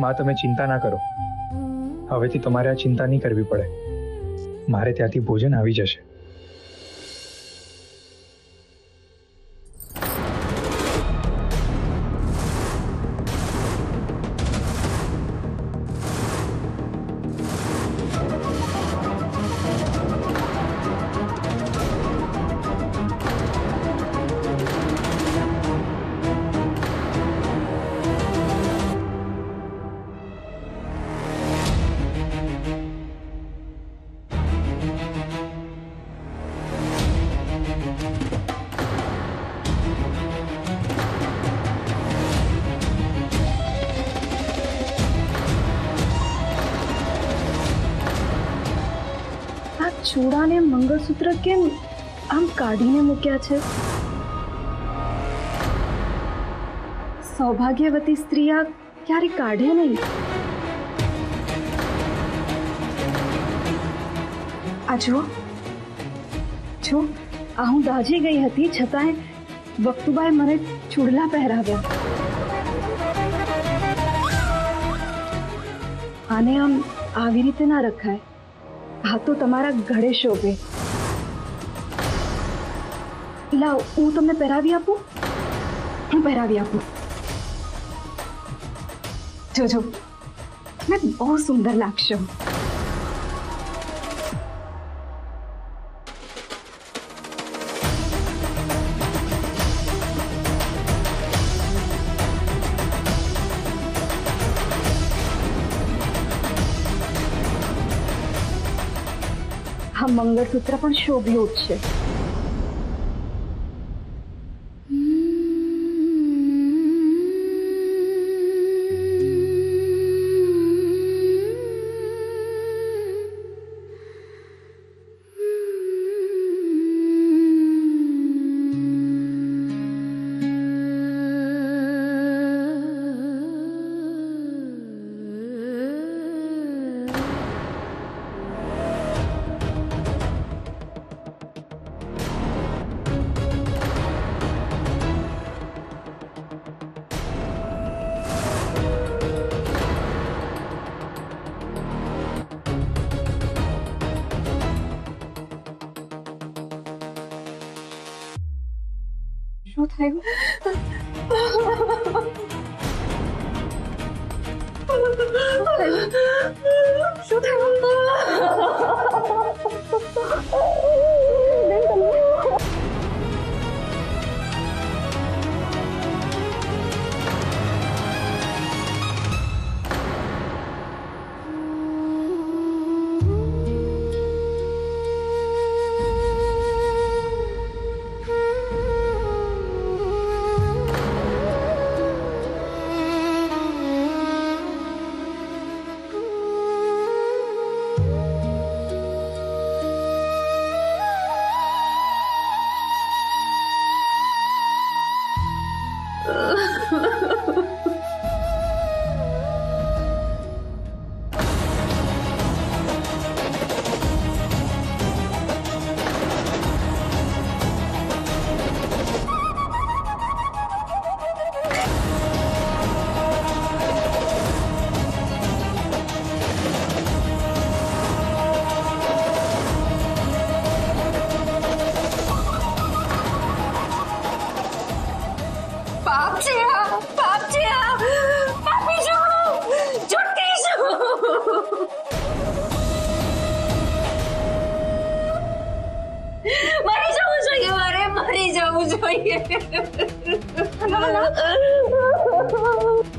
માં, તમે ચિંતા ના કરો. હવેથી તમારે આ ચિંતા નહીં કરવી પડે. મારે ત્યાંથી ભોજન આવી જશે. ચૂડા ને મંગળસૂત્ર કેમ આમ કાઢીને મૂક્યા છે? સૌભાગ્યવતી સ્ત્રી આ ક્યારે કાઢે નહીં. આ જો આ હું દાઝી ગઈ હતી, છતાંય વક્તુબાએ મને ચૂડલા પહેરાવ્યા. આને આમ આવી રીતે ના રખાય. હા તો તમારા ઘડે શોભે. લાવ, હું તમને પહેરાવી આપું. હું પહેરાવી આપું. જોજો, મેં બહુ સુંદર લાગશો. આ મંગળસૂત્ર પણ શોભ્યું જ છે. શું થયું? શું થયું?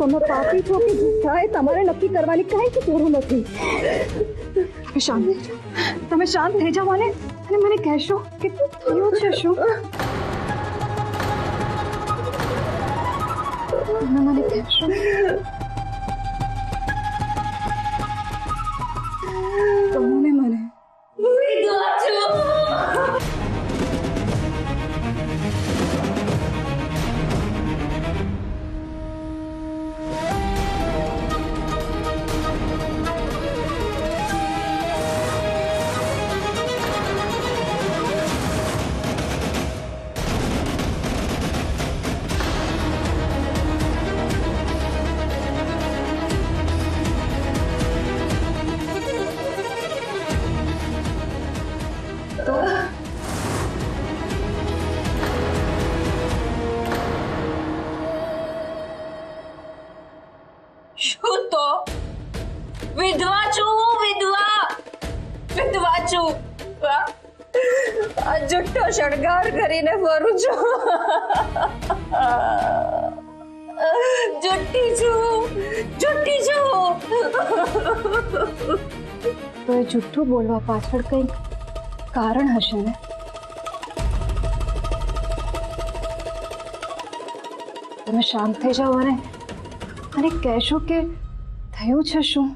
તમે પાપી છો કે જુઠ્ઠા, તમારે નક્કી કરવાની કઈ જરૂર નથી. તમે શાંત થઈ જાઓ અને મને કહેશો કે થયું છે શું? મને કહેશો. તમે મને છું. આ જુઠ્ઠો શણગાર કરીને ફરું છું. જુઠ્ઠી છું. તો એ જુઠ્ઠું બોલવા પાછળ કંઈક કારણ હશે ને? તમે શાંત થઈ જાઓ અને કહેશો કે થયું છે શું?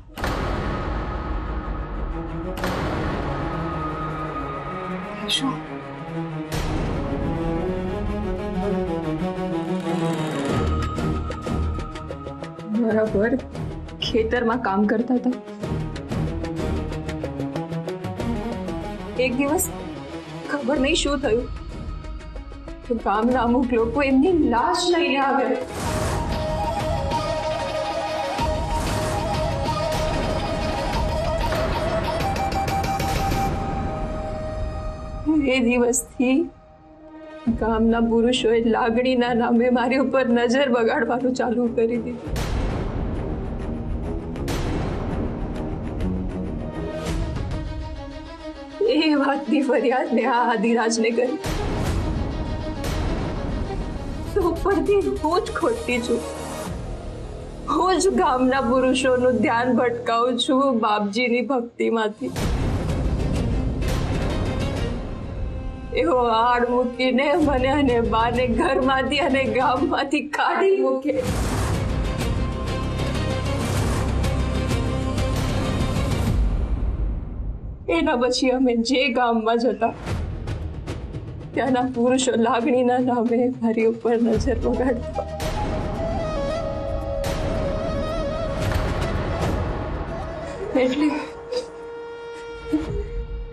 કહેશો? બરાબર ખેતરમાં કામ કરતા હતા. એક દિવસ ખબર નહીં શું થયું તો ગામના અમુક લોકો એમની લાશ લઈને આવ્યા. એ દિવસથી ગામના પુરુષોએ લાગણીના નામે મારી ઉપર નજર બગાડવાનું ચાલુ કરી દીધું. એ વાતની ફરિયાદ મેં આ આદિરાજને કરી. તો ઉપરથી હું જ ખોટી છું. હું જ ગામના પુરુષોનું ધ્યાન ભટકાવું છું બાપજીની ભક્તિમાંથી. એવો આડ મૂકીને મને અને બાને ઘરમાંથી અને ગામમાંથી કાઢી મૂકે. એના પછી અમે જે ગામમાં જતા ત્યાંના પુરુષો લાગણીના નામે મારી ઉપર નજર બગાડતા.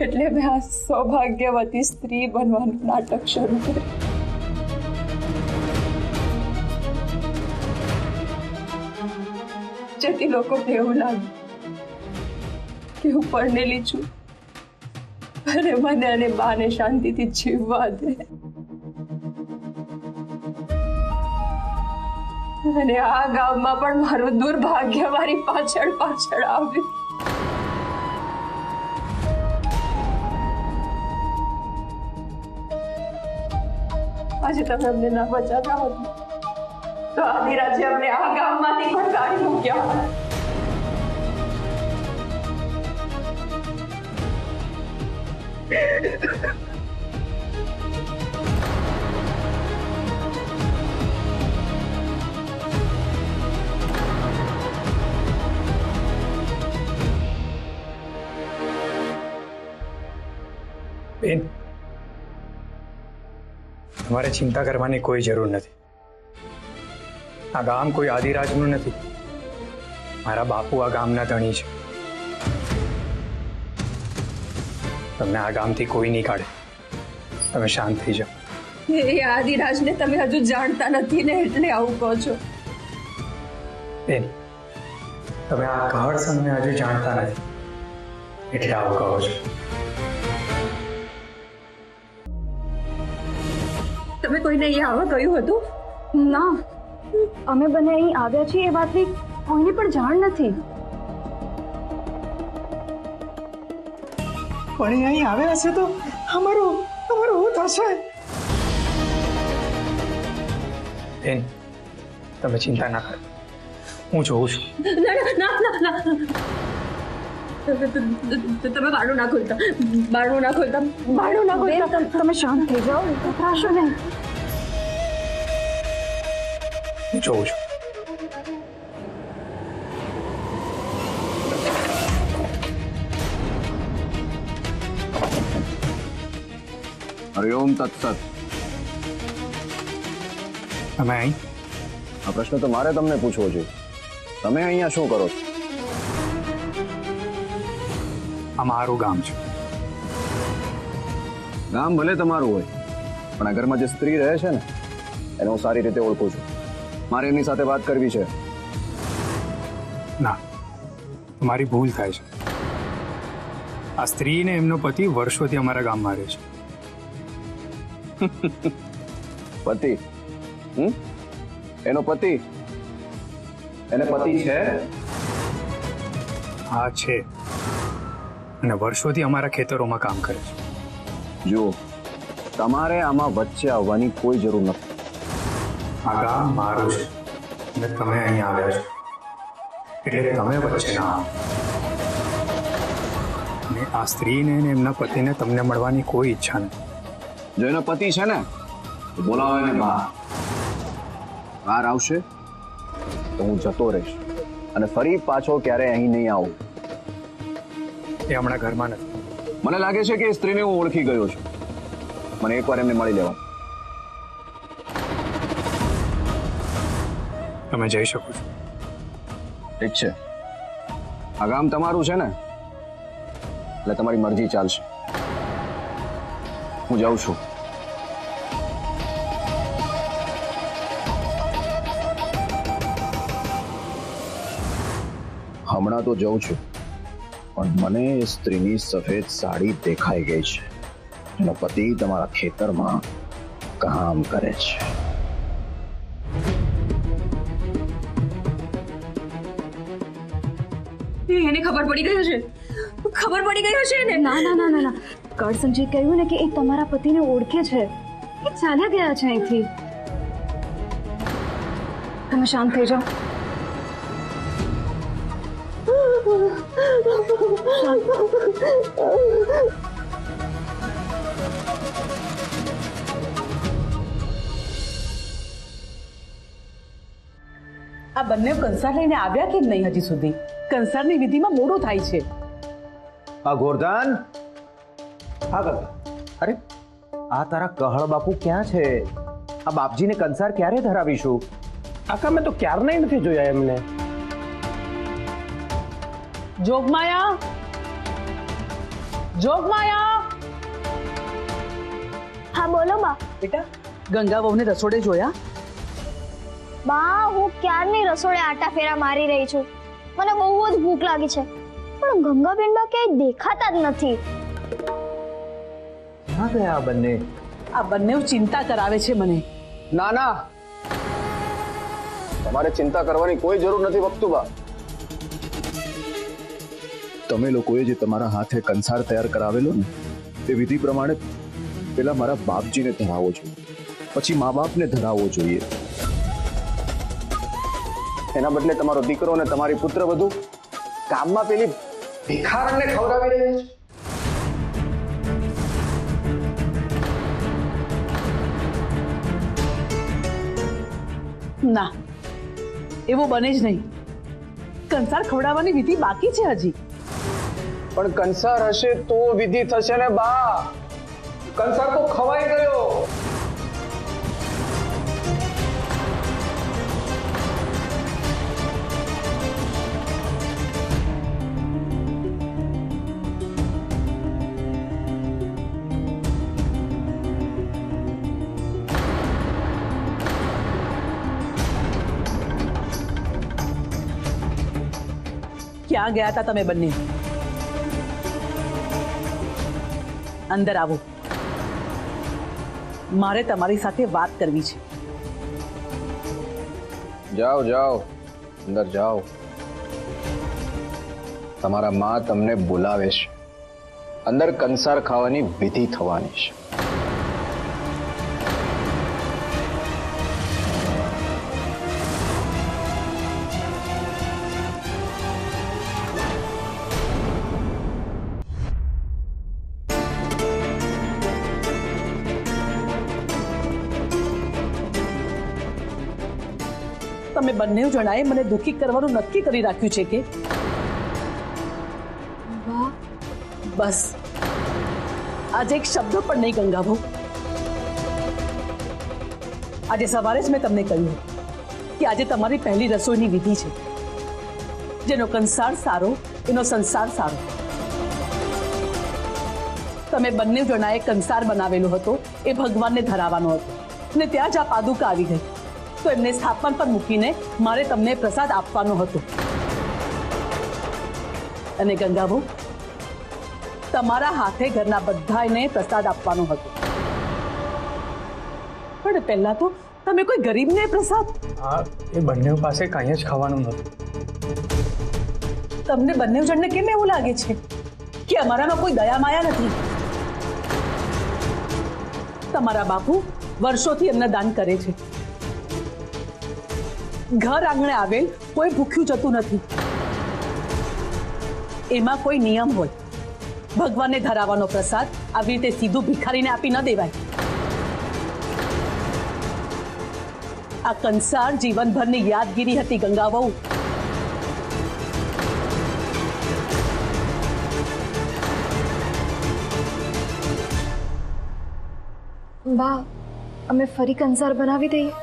એટલે મેં આ સૌભાગ્યવતી સ્ત્રી બનવાનું નાટક શરૂ કર્યું. જેથી લોકોને એવું લાગે કે હું પરણેલી છું અને મને અને બાને શાંતિથી જીવવા દે. અને આ ગામમાં પણ મારું દુર્ભાગ્ય મારી પાછળ આવ્યું. આજે તમે અમને ના બચાવ્યા હોત તો આદિરાજે અમને આ ગામમાંથી પણ કાઢી મૂક્યા હોત. બેન, તમારે ચિંતા કરવાની કોઈ જરૂર નથી. આ ગામ કોઈ આદિરાજનું નથી. મારા બાપુ આ ગામના ધણી છે. તમને આ ગામથી કોઈ નહીં કાઢે. તમે શાંત થઈ જાઓ. એ આદિરાજને તમે હજુ જાણતા નથી ને એટલે આવું કહો છો. બેન, તમે આ ગાઢ સંઘને હજુ જાણતા નથી એટલે આવું કહો છો. તમે કોઈને અહીંયા આવવા કહ્યું હતું? ના, અમે બંને અહીં આવ્યા છીએ એ વાતની કોઈને પણ જાણ નથી. પણ અહીં આવ્યા હશે તો અમારું થશે. બેન, તમે ચિંતા ના કરો. હું જોઉં છું. તમે બારણું ના ખોલતા. તમે શાંત થઈ જાઓ, ગભરાશો નહીં. હું જોઉં છું. હરિઓમ તત્સત. તમે અહીં? આ પ્રશ્ન તો મારે તમને પૂછવો છે. તમે અહીંયા શું કરો છો? આ મારું ગામ છે. ગામ ભલે તમારું હોય પણ આ ઘરમાં જે સ્ત્રી રહે છે ને એને હું સારી રીતે ઓળખું છું. મારે એમની સાથે વાત કરવી છે. ના, તમારી ભૂલ થાય છે. આ સ્ત્રી ને એમનો પતિ વર્ષોથી અમારા ગામમાં રહે છે. પતિ? એનો પતિ? એને પતિ છે? હા છે, અને વર્ષોથી અમારા ખેતરોમાં કામ કરે છે. જુઓ, તમારે આમાં વચ્ચે આવવાની કોઈ જરૂર નથી. આ ગામ મારું છે અને તમે અહીં આવ્યા છો એટલે તમે વચ્ચે ના આવો. ને આ સ્ત્રીને અને એમના પતિને તમને મળવાની કોઈ ઈચ્છા નથી. જો એનો પતિ છે ને તો બોલાવો એને બહાર. બહાર આવશે તો હું જતો રહીશ અને ફરી પાછો ક્યારે અહીં નહીં આવું. એ હમણાં ઘરમાં નથી. મને લાગે છે કે એ સ્ત્રીને હું ઓળખી ગયો છું. મને એકવાર એમને મળી લેવા. તમે જઈ શકો છો. ઠીક છે, આ ગામ તમારું છે ને એટલે તમારી મરજી ચાલશે. હું જાઉં છું. હમણાં તો જાઉં છું, પણ મને એ સ્ત્રીની સફેદ સાડી દેખાઈ ગઈ છે. એનો પતિ તમારા ખેતરમાં કામ કરે છે. એને ખબર પડી ગયું છે, ખબર પડી ગયું છે ને. ના ના ના ના ના, કરસનજી કહ્યું ને કે એ તમારા પતિને ઓળખે છે. એ ચાલ્યા ગયા છે અહીંથી. તમે શાંત થઈ જાઓ. આ બંને કંસાર લઈને આવ્યા કેમ નહીં હજી સુધી? કંસારની વિધિમાં મોડું થાય છે. આ ગોરધાન, હા કાકા. અરે આ તારા કહળ બાપુ ક્યાં છે? આ બાપજીને કંસાર ક્યારે ધરાવીશું? કાકા મેં તો ક્યારના નથી જોયા એમને. જોગમાયા, જોગમાયા. હા બોલો બા. બેટા, ગંગા વહુને રસોડે જોયા? બા હું ક્યારની રસોડે આટા ફેરા મારી રહી છું. મને બહુ જ ભૂખ લાગી છે, પણ ગંગાબેન બા ક્યાંય દેખાતા જ નથી. ક્યાં ગયા આ બંને? આ બંને ચિંતા કરાવે છે મને. ના ના, તમારે ચિંતા કરવાની કોઈ જરૂર નથી વક્તુબા. તમે લોકોએ જે તમારા હાથે કંસાર તૈયાર કરાવેલો ને તે વિધિ પ્રમાણે પેલા મારા બાપજીને ધરાવવો જોઈએ, પછી મા બાપને ધરાવવો જોઈએ. એના બદલે તમારો દીકરો અને તમારી પુત્ર વધુ ગામમાં પેલી ભિખારણને ખવડાવી રહી છે. ના, એવું બને જ નહીં. કંસાર ખવડાવવાની વિધિ બાકી છે હજી. પણ કંસાર હશે તો વિધિ થશે ને બા. કંસાર તો ખવાઈ ગયો. ક્યાં ગયા હતા તમે બંને? અંદર આવો, મારે તમારી સાથે વાત કરવી છે. જાઓ જાઓ, અંદર જાઓ. તમારા માં તમને બોલાવે છે. અંદર કંસાર ખાવાની વિધિ થવાની છે. તમે બંને જણાએ મને દુઃખી કરવાનું નક્કી કરી રાખ્યું છે કે? બસ આજે એક શબ્દ પણ નહીં ગંગા બહુ. આજે સવારે જ મેં તમને કહ્યું કે આજે તમારી પહેલી રસોઈની વિધિ છે. જેનો કંસાર સારો એનો સંસાર સારો. તમે બંને જણાએ કંસાર બનાવેલો હતો એ ભગવાનને ધરાવવાનો હતો ને ત્યાં જ આ પાદુકા આવી ગઈ તો એમને સ્થાપન પર મૂકીને મારે તમને પ્રસાદ આપવાનો હતો. અને ગંગાબહુ, તમારા હાથે ઘરના બધાને પ્રસાદ આપવાનો હતો. પણ પહેલા તો તમે કોઈ ગરીબને પ્રસાદ. હા, એ બંને પાસે કાંઈ જ ખાવાનું નહોતું. તમને બંને જણને કેમ એવું લાગે છે કે અમારામાં કોઈ દયા માયા નથી. તમારા બાપુ વર્ષોથી એમને દાન કરે છે. ઘર આંગણે આવેલ કોઈ ભૂખ્યું જતું નથી. એમાં કોઈ નિયમ હોય. ભગવાનને ધરાવવાનો પ્રસાદ આવી રીતે સીધું ભિખારીને આપી ન દેવાય. આ કંસાર જીવનભરની યાદગીરી હતી ગંગા વહુ. બા અમે ફરી કંસાર બનાવી દઈએ.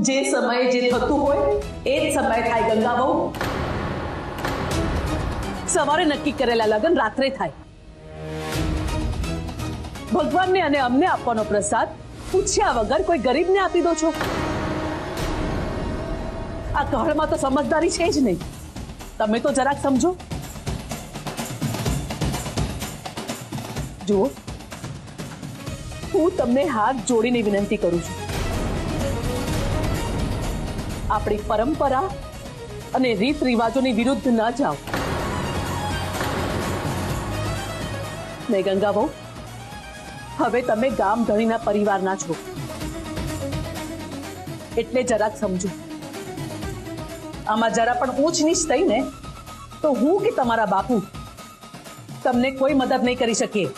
જે સમયે જે થતું હોય એ જ સમયે થાય ગંગા વહુ. સવારે નક્કી કરેલા લગ્ન રાત્રે થાય. ભગવાનને અને અમને આપવાનો પ્રસાદ પૂછ્યા વગર કોઈ ગરીબને આપી દો છો. આ કહળમાં તો સમજદારી છે જ નહીં. તમે તો જરાક સમજો. જુઓ, હું તમને હાથ જોડીને વિનંતી કરું છું, આપણી પરંપરા અને રીત રિવાજોની વિરુદ્ધ ન જાઓ. ને ગંગા બહુ, હવે તમે ગામ ધણીના પરિવારના છો એટલે જરાક સમજો. આમાં જરા પણ ઊંચ નીચ થઈ ને તો હું કે તમારા બાપુ તમને કોઈ મદદ નહીં કરી શકીએ.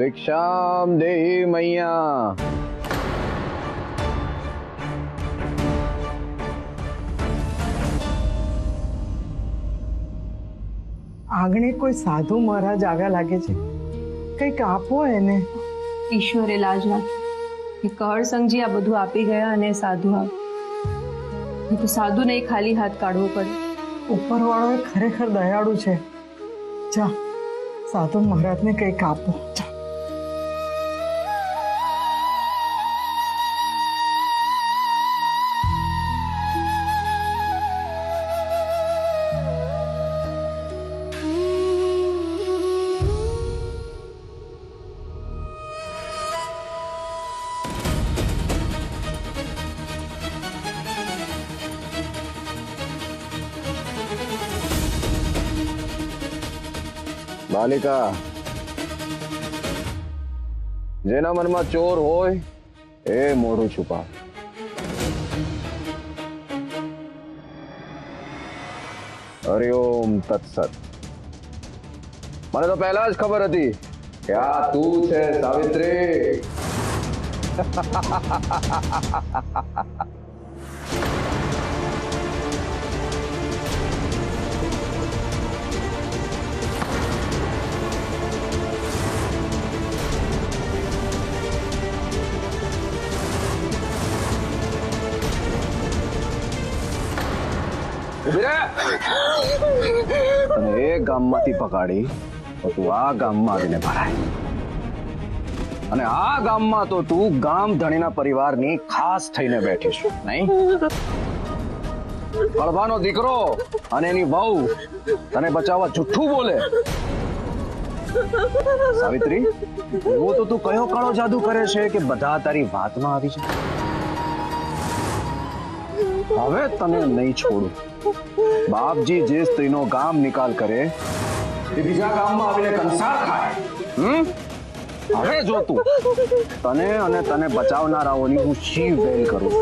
ભિક્ષામ દેહી મૈયા. આંગણે કોઈ સાધુ મહારાજ આવ્યા લાગે છે, કંઈક આપો એને. ઈશ્વરે લાજ રાખી કે કહળસંઘજી આ બધું આપી ગયા અને સાધુ તો સાધુ નહીં ખાલી હાથ કાઢવો પડે. ઉપરવાળો એ ખરેખર દયાળુ છે. જા સાધુ મહારાજને કંઈક આપો. જા. બાલિકા, જેના મનમાં ચોર હોય એ મોઢું છુપા. હરિઓમ તત્સત. મને તો પહેલા જ ખબર હતી કે આ તું છે સાવિત્રી. અને એ ગામમાંથી પકાડી તો તું આ ગામમાં આવીને ભરાય. અને આ ગામમાં તો તું ગામ ધણીના પરિવારની ખાસ થઈને બેઠી છું, નહીં? કળભાનો દીકરો અને એની વહુ તને બચાવવા જુઠ્ઠું બોલે. સાવિત્રી, એવો તો તું કયો કાળો જાદુ કરે છે કે બધા તારી વાતમાં આવી છે? હવે તને નહીં છોડું. બાપજી જે સ્ત્રીનો ગામ નિકાલ કરે એ બીજા ગામમાં આવીને કંસાર ખાય. હવે જો તું તને અને તને બચાવનારાઓની હું શી વેલ કરું.